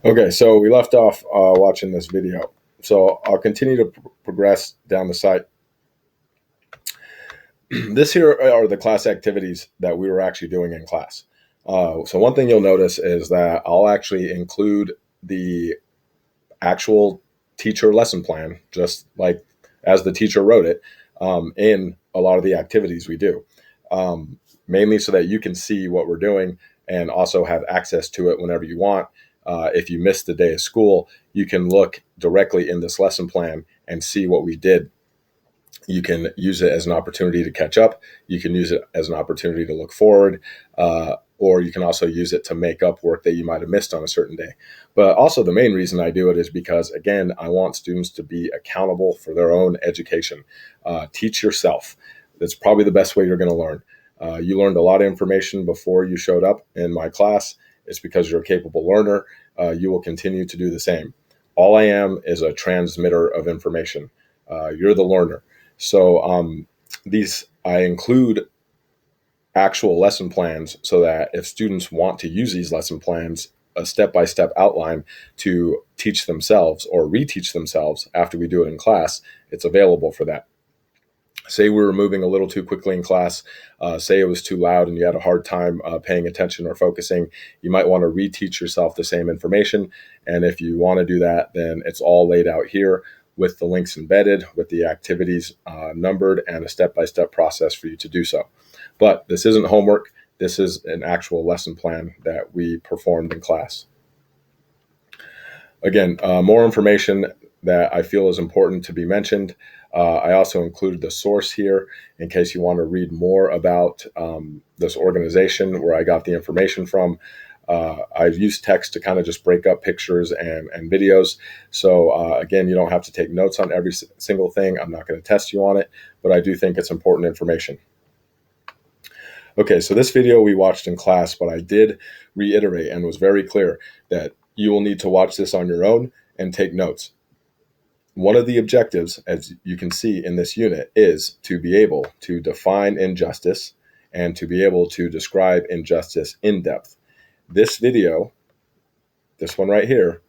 Okay, so we left off watching this video. So I'll continue to progress down the site. This here are the class activities that we were actually doing in class. So one thing you'll notice is that I'll actually include the actual teacher lesson plan, just like as the teacher wrote it, in a lot of the activities we do, mainly so that you can see what we're doing and also have access to it whenever you want. If you missed the day of school, you can look directly in this lesson plan and see what we did. You can use it as an opportunity to catch up. You can use it as an opportunity to look forward, or you can also use it to make up work that you might have missed on a certain day. But also the main reason I do it is because, again, I want students to be accountable for their own education. Teach yourself. That's probably the best way you're going to learn. You learned a lot of information before you showed up in my class. It's because you're a capable learner. You will continue to do the same. All I am is a transmitter of information. You're the learner. So I include actual lesson plans so that if students want to use these lesson plans, a step-by-step outline to teach themselves or reteach themselves after we do it in class, it's available for that. Say we were moving a little too quickly in class, say it was too loud and you had a hard time paying attention or focusing, you might want to reteach yourself the same information. And if you want to do that, then it's all laid out here with the links embedded, with the activities numbered, and a step-by-step process for you to do so. But this isn't homework. This is an actual lesson plan that we performed in class. Again, more information that I feel is important to be mentioned. I also included the source here in case you want to read more about this organization, where I got the information from. I've used text to kind of just break up pictures and videos. So again, you don't have to take notes on every single thing. I'm not going to test you on it, but I do think it's important information. Okay, so this video we watched in class, but I did reiterate and was very clear that you will need to watch this on your own and take notes. One of the objectives, as you can see in this unit, is to be able to define injustice and to be able to describe injustice in depth. This video, this one right here,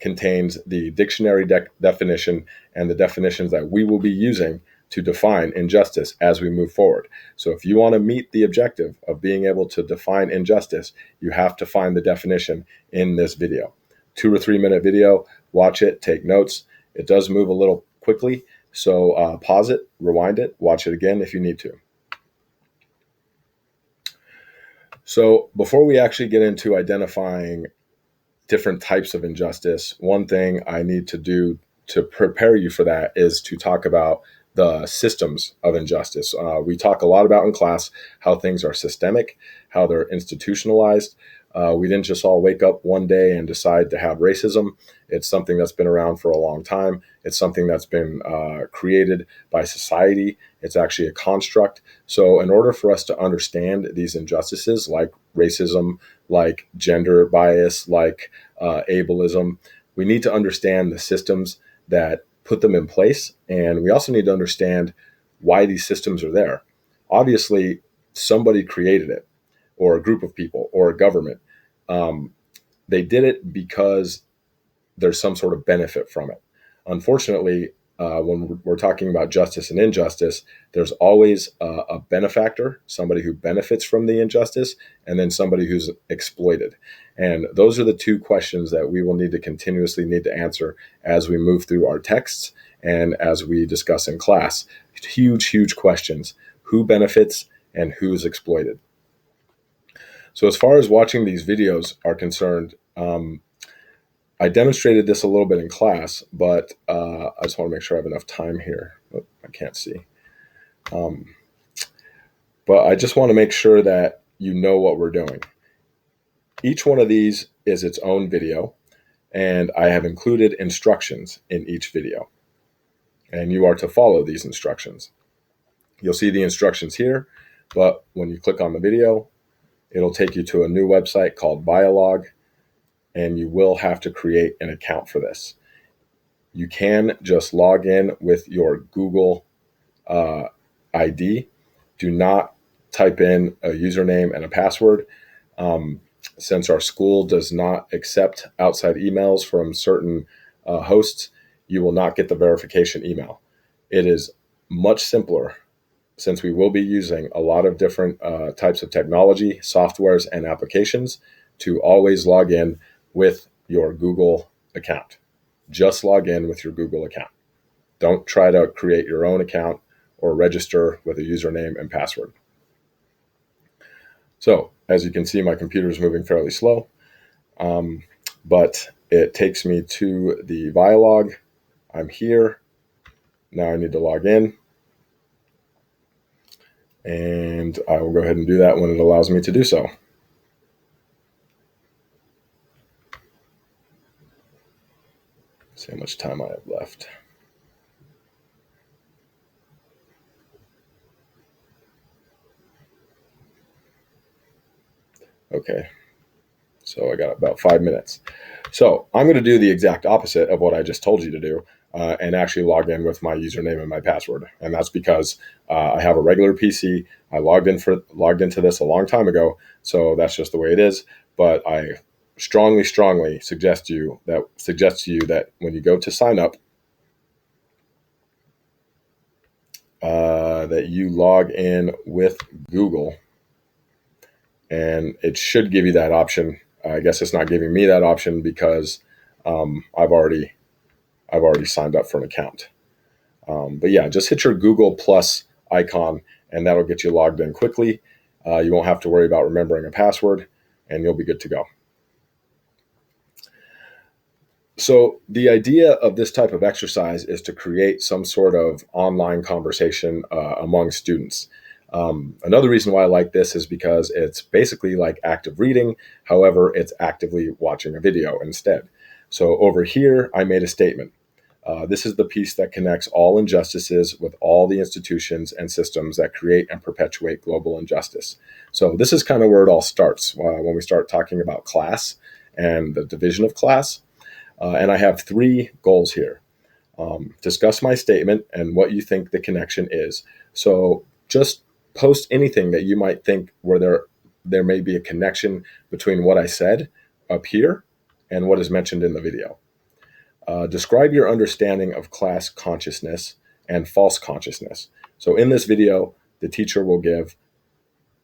contains the dictionary definition and the definitions that we will be using to define injustice as we move forward. So if you want to meet the objective of being able to define injustice, you have to find the definition in this video. 2 or 3 minute video, watch it, take notes. It does move a little quickly, so pause it, rewind it, watch it again if you need to. So before we actually get into identifying different types of injustice, one thing I need to do to prepare you for that is to talk about the systems of injustice. We talk a lot about in class how things are systemic, how they're institutionalized. We didn't just all wake up one day and decide to have racism. It's something that's been around for a long time. It's something that's been created by society. It's actually a construct. So in order for us to understand these injustices like racism, like gender bias, like ableism, we need to understand the systems that put them in place. And we also need to understand why these systems are there. Obviously, somebody created it, or a group of people, or a government. They did it because there's some sort of benefit from it. Unfortunately, when we're talking about justice and injustice, there's always a benefactor, somebody who benefits from the injustice, and then somebody who's exploited. And those are the two questions that we will need to continuously need to answer as we move through our texts and as we discuss in class. Huge, huge questions. Who benefits and who's exploited? So as far as watching these videos are concerned, I demonstrated this a little bit in class, but I just want to make sure I have enough time here. Oh, I can't see. But I just want to make sure that you know what we're doing. Each one of these is its own video, and I have included instructions in each video. And you are to follow these instructions. You'll see the instructions here, but when you click on the video, it'll take you to a new website called Biolog, and you will have to create an account for this. You can just log in with your Google ID. Do not type in a username and a password. since our school does not accept outside emails from certain hosts, you will not get the verification email. It is much simpler, since we will be using a lot of different types of technology, softwares, and applications, to always log in with your Google account. Just log in with your Google account. Don't try to create your own account or register with a username and password. So, as you can see, my computer is moving fairly slow, but it takes me to the Vilog. I'm here. Now I need to log in. And I will go ahead and do that when it allows me to do so. See how much time I have left. Okay, so I got about 5 minutes. So I'm going to do the exact opposite of what I just told you to do, and actually log in with my username and my password. And that's because I have a regular PC. I logged into this a long time ago, so that's just the way it is. But I strongly suggest to you that when you go to sign up, that you log in with Google. And it should give you that option. I guess it's not giving me that option because I've already signed up for an account. But yeah, just hit your Google Plus icon, and that'll get you logged in quickly. You won't have to worry about remembering a password, and you'll be good to go. So the idea of this type of exercise is to create some sort of online conversation among students. Another reason why I like this is because it's basically like active reading. However, it's actively watching a video instead. So over here, I made a statement. This is the piece that connects all injustices with all the institutions and systems that create and perpetuate global injustice. So this is kind of where it all starts when we start talking about class and the division of class. And I have 3 goals here. Discuss my statement and what you think the connection is. So just post anything that you might think where there may be a connection between what I said up here and what is mentioned in the video. Describe your understanding of class consciousness and false consciousness. So in this video, the teacher will give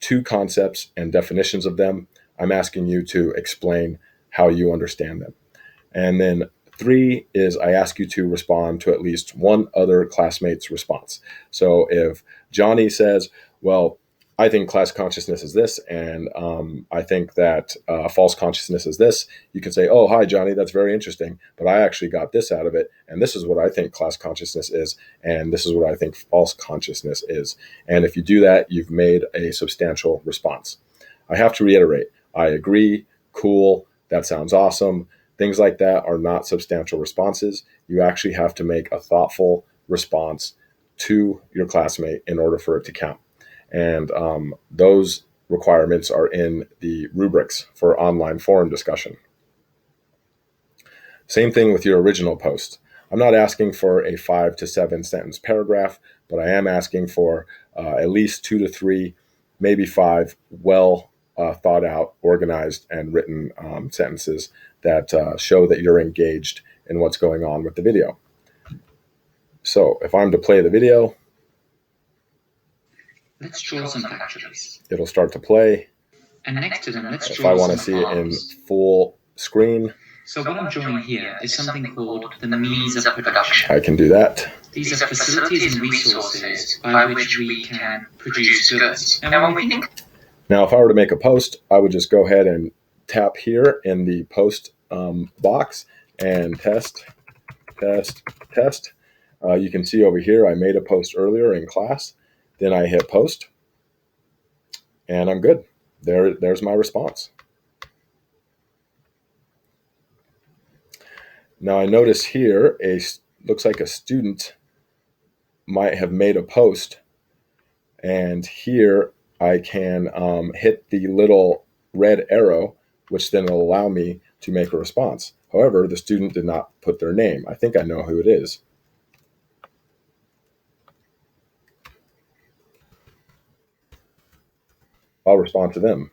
2 concepts and definitions of them. I'm asking you to explain how you understand them. And then 3 is I ask you to respond to at least one other classmate's response. So if Johnny says, well, I think class consciousness is this, and I think that false consciousness is this, you can say, oh, hi, Johnny, that's very interesting, but I actually got this out of it, and this is what I think class consciousness is, and this is what I think false consciousness is. And if you do that, you've made a substantial response. I have to reiterate, I agree, cool, that sounds awesome. Things like that are not substantial responses. You actually have to make a thoughtful response to your classmate in order for it to count. And those requirements are in the rubrics for online forum discussion. Same thing with your original post. I'm not asking for a 5 to 7 sentence paragraph, but I am asking for at least 2 to 3, maybe 5 well thought out, organized, and written sentences that show that you're engaged in what's going on with the video. So if I'm to play the video, let's draw some factories. It'll start to play. And next to them, let's draw if I want to see it in full screen. So what I'm drawing here is something called the means of production. I can do that. These are facilities and resources by which we can produce goods. Now, when we think... Now, if I were to make a post, I would just go ahead and tap here in the post box and test. You can see over here, I made a post earlier in class. Then I hit post, and I'm good. There's my response. Now I notice here, looks like a student might have made a post, and here I can hit the little red arrow, which then will allow me to make a response. However, the student did not put their name. I think I know who it is. I'll respond to them.